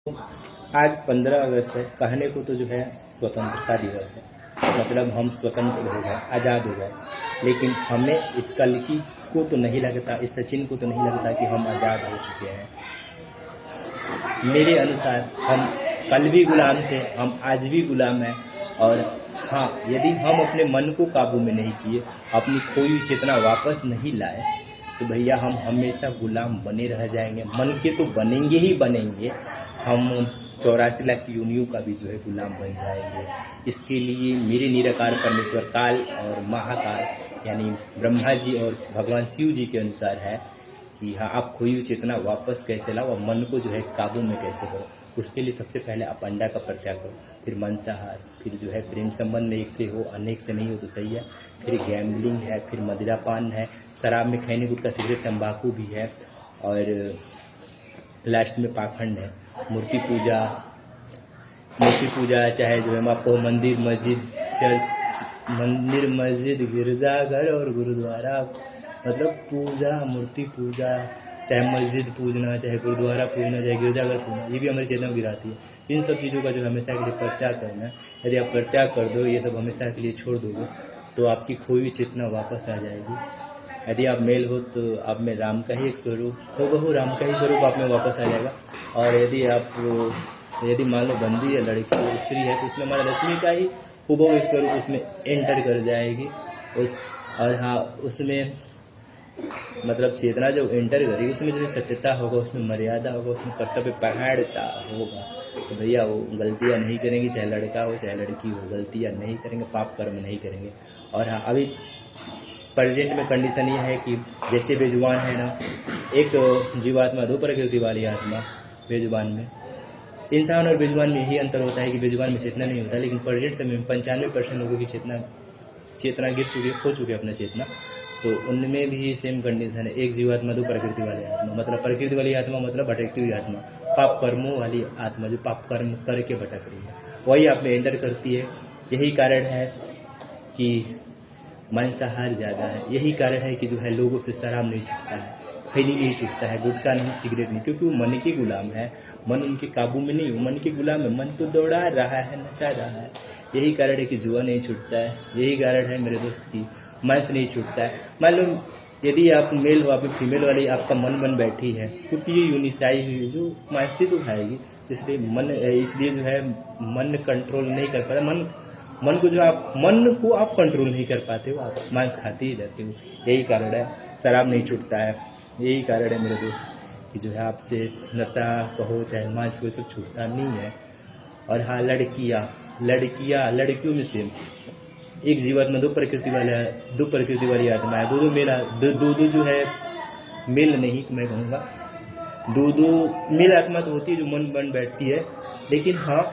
आज 15 अगस्त है। कहने को तो जो है स्वतंत्रता दिवस है, मतलब हम स्वतंत्र हो गए, आज़ाद हो गए। लेकिन हमें इस कल की को तो नहीं लगता, इस सचिन को तो नहीं लगता कि हम आज़ाद हो चुके हैं। मेरे अनुसार हम कल भी गुलाम थे, हम आज भी गुलाम हैं। और हाँ, यदि हम अपने मन को काबू में नहीं किए, अपनी खोई हुई चेतना वापस नहीं लाए, तो भैया हम हमेशा गुलाम बने रह जाएंगे। मन के तो बनेंगे ही बनेंगे, हम 84 लाख योनियों का भी जो है गुलाम बन जाएंगे। इसके लिए मेरे निराकार परमेश्वर काल और महाकाल यानी ब्रह्मा जी और भगवान शिव जी के अनुसार है कि हाँ, आप खोई हुई चेतना वापस कैसे लाओ और मन को जो है काबू में कैसे करो। उसके लिए सबसे पहले आप अंडा का परित्याग करो, फिर मांसाहार, फिर जो है प्रेम संबंध में एक से हो अनेक से नहीं हो तो सही है, फिर गैम्बलिंग है, फिर मदिरापान है, शराब में खैनी गुटखा सिगरेट तंबाकू भी है, और लास्ट में पाखंड है। मूर्ति पूजा चाहे जो है आपको मंदिर मस्जिद चर्च मंदिर मस्जिद गिरजाघर और गुरुद्वारा, मतलब पूजा, मूर्ति पूजा, चाहे मस्जिद पूजना, चाहे गुरुद्वारा पूजना, चाहे गिरजाघर पूजना, ये भी हमारी चेतना को गिराती है। इन सब चीज़ों का जो हमेशा के लिए परित्याग करना है। यदि आप परित्याग कर दो, ये सब हमेशा के लिए छोड़ दोगे, तो आपकी खोई हुई चेतना वापस आ जाएगी। यदि आप मेल हो तो आप में राम का ही एक स्वरूप हो, बहु राम का ही स्वरूप आप में वापस आ जाएगा। और यदि मान लो बंदी है, लड़की है, स्त्री है, तो उसमें हमारा लक्ष्मी का ही हुबहू एक स्वरूप उसमें एंटर कर जाएगी। और हाँ, उसमें मतलब चेतना जब एंटर करेगी, उसमें जो सत्यता होगा, उसमें मर्यादा होगा, उसमें कर्तव्य पहाड़ता होगा, तो भैया वो गलतियाँ नहीं करेंगे। चाहे लड़का हो चाहे लड़की हो, गलतियाँ नहीं करेंगे, पाप कर्म नहीं करेंगे। और हाँ, अभी प्रेजेंट में कंडीशन ये है कि जैसे बेजुबान है ना, एक जीवात्मा, दो प्रकृति वाली आत्मा। बेजुबान में इंसान और बेजुबान में यही अंतर होता है कि बेजुबान में चेतना नहीं होता, लेकिन प्रेजेंट समय में 95% लोगों की चेतना गिर चुकी है, खो चुकी है अपना चेतना। तो उनमें भी सेम कंडीशन है, एक जीवात्मा दो प्रकृति वाली आत्मा। मतलब प्रकृति वाली आत्मा मतलब भटकती हुई आत्मा, पाप कर्मों वाली आत्मा जो पाप कर्म करके भटक रही है, वही आप में एंटर करती है। यही कारण है कि मांसाहार ज़्यादा है, यही कारण है कि जो है लोगों से शराब नहीं छूटता है, खैनी नहीं छूटता है, गुटखा नहीं, सिगरेट नहीं, क्योंकि वो मन के गुलाम है। मन उनके काबू में नहीं, वो मन के गुलाम है। मन तो दौड़ा रहा है, नचा रहा है। यही कारण है कि जुआ नहीं छूटता है, यही कारण है मेरे दोस्त की मांस नहीं छूटता है। मान लो यदि आप मेल हो, आप फीमेल वाली आपका मन बन बैठी है, खुद ये यूनिसाई हुई जो मांस तो खाएगी, इसलिए जो है मन कंट्रोल नहीं कर पाता। मन को आप कंट्रोल नहीं कर पाते हो, आप मांस खाते ही रहते हो। यही कारण है शराब नहीं छूटता है, यही कारण है मेरे दोस्त कि जो है आपसे नशा कहो चाहे मांस को सब छूटता नहीं है। और हाँ, लड़कियों में से एक जीवात्मा दो प्रकृति वाली आत्मा है। दो जो है मेल नहीं, मैं कहूँगा दो मेल आत्मा तो होती है जो मन बन बैठती है, लेकिन हाँ,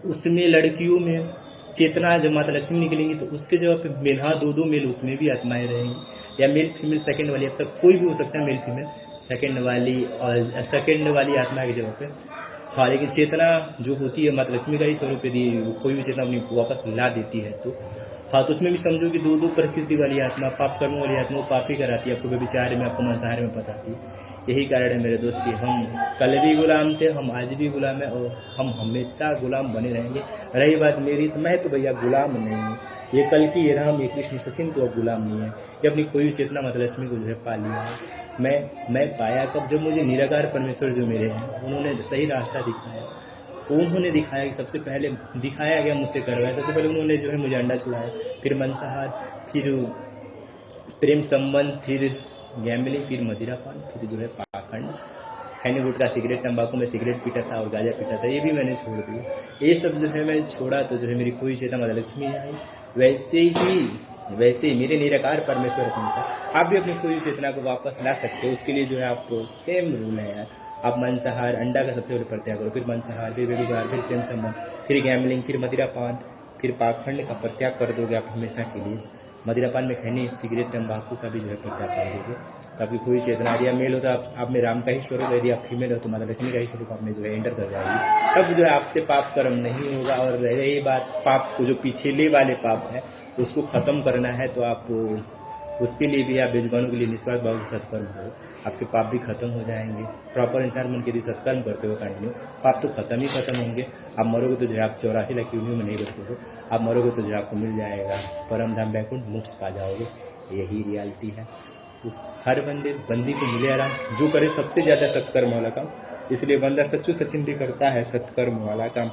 उसमें लड़कियों में चेतना जब माता लक्ष्मी निकलेंगी तो उसके जगह पे मेल, हाँ, दो मेल उसमें भी आत्माएं रहेंगी, या मेल फीमेल सेकंड वाली, अब सब कोई भी हो सकता है, मेल फीमेल सेकंड वाली आत्मा की जगह पे। हाँ, लेकिन चेतना जो होती है माता लक्ष्मी का ही स्वरूप, यदि कोई भी चेतना अपनी वापस ला देती है तो हाँ, तो उसमें भी समझो कि दो प्रकृति वाली आत्मा, पाप कर्मों वाली आत्मा, वो पाप ही कराती है, आपको व्यभिचार में, आपको मांसाहार में फंसाती है। यही कारण है मेरे दोस्त कि हम कल भी गुलाम थे, हम आज भी गुलाम है, और हम हमेशा गुलाम बने रहेंगे। रही बात मेरी, तो मैं तो भैया गुलाम नहीं हूँ। ये कल की, ये राम, ये कृष्ण, सचिन तो अब गुलाम नहीं है। ये अपनी कोई चेतना माता लक्ष्मी को जो है पा लिया है। मैं पाया कब, जब मुझे निराकार परमेश्वर जो मेरे हैं, उन्होंने सही रास्ता दिखाया। उन्होंने दिखाया कि सबसे पहले दिखाया गया, मुझसे करवाया। सबसे पहले उन्होंने जो है मुझे अंडा छुड़ाया, फिर मांसाहार, फिर प्रेम संबंध, फिर गैम्बलिंग, फिर मदिरापान, फिर जो है पाखंड, खैनी गुटखा सिगरेट तंबाकू में सिगरेट पीता था और गांजा पीता था, ये भी मैंने छोड़ दिया। ये सब जो है मैं छोड़ा तो जो है मेरी खोई चेतना माता लक्ष्मी आई। वैसे ही मेरे निराकार परमेश्वर के अनुसार आप भी अपनी खोई चेतना को वापस ला सकते हो। उसके लिए जो है आपको सेम रूल है यार। आप मांसाहार, अंडा का सबसे पहले परित्याग करो, फिर मांसाहार, फिर व्यभिचार, फिर प्रेम संबंध, फिर गैम्बलिंग, फिर मदिरापान, फिर पाखंड का परित्याग कर दोगे आप हमेशा के लिए। मदिरापान में खैनी सिगरेट तंबाकू का भी जो है परित्याग कर दोगे, तो आपकी कोई चेतना, यदि आप मेल हो तो आप में राम का ही स्वरूप, यदि आप फीमेल हो तो माता लक्ष्मी का ही स्वरूप आप में जो है एंटर कर जाएगी। तब जो है आपसे पाप कर्म नहीं होगा। और रही बात पाप को, जो पिछले वाले पाप है उसको ख़त्म करना है, तो आप उसके लिए भी आप बेजुबानों के लिए निस्वार्थ भाव से सत्कर्म करो, आपके पाप भी खत्म हो जाएंगे। प्रॉपर इंसान बन के यदि सत्कर्म करते हो कंटिन्यू, पाप तो खत्म होंगे। आप मरोगे तो जो है आप 84 लाख योनियों में नहीं बचोगे, आप मरोगे तो जो है आपको मिल जाएगा परम धाम वैकुंठ, मोक्ष पा जाओगे। यही रियलिटी है। उस हर बंदी को मिले आराम, जो करे सबसे ज़्यादा सत्कर्म वाला काम। इसलिए बंदा सच्चू सचिन भी करता है सत्कर्म वाला काम।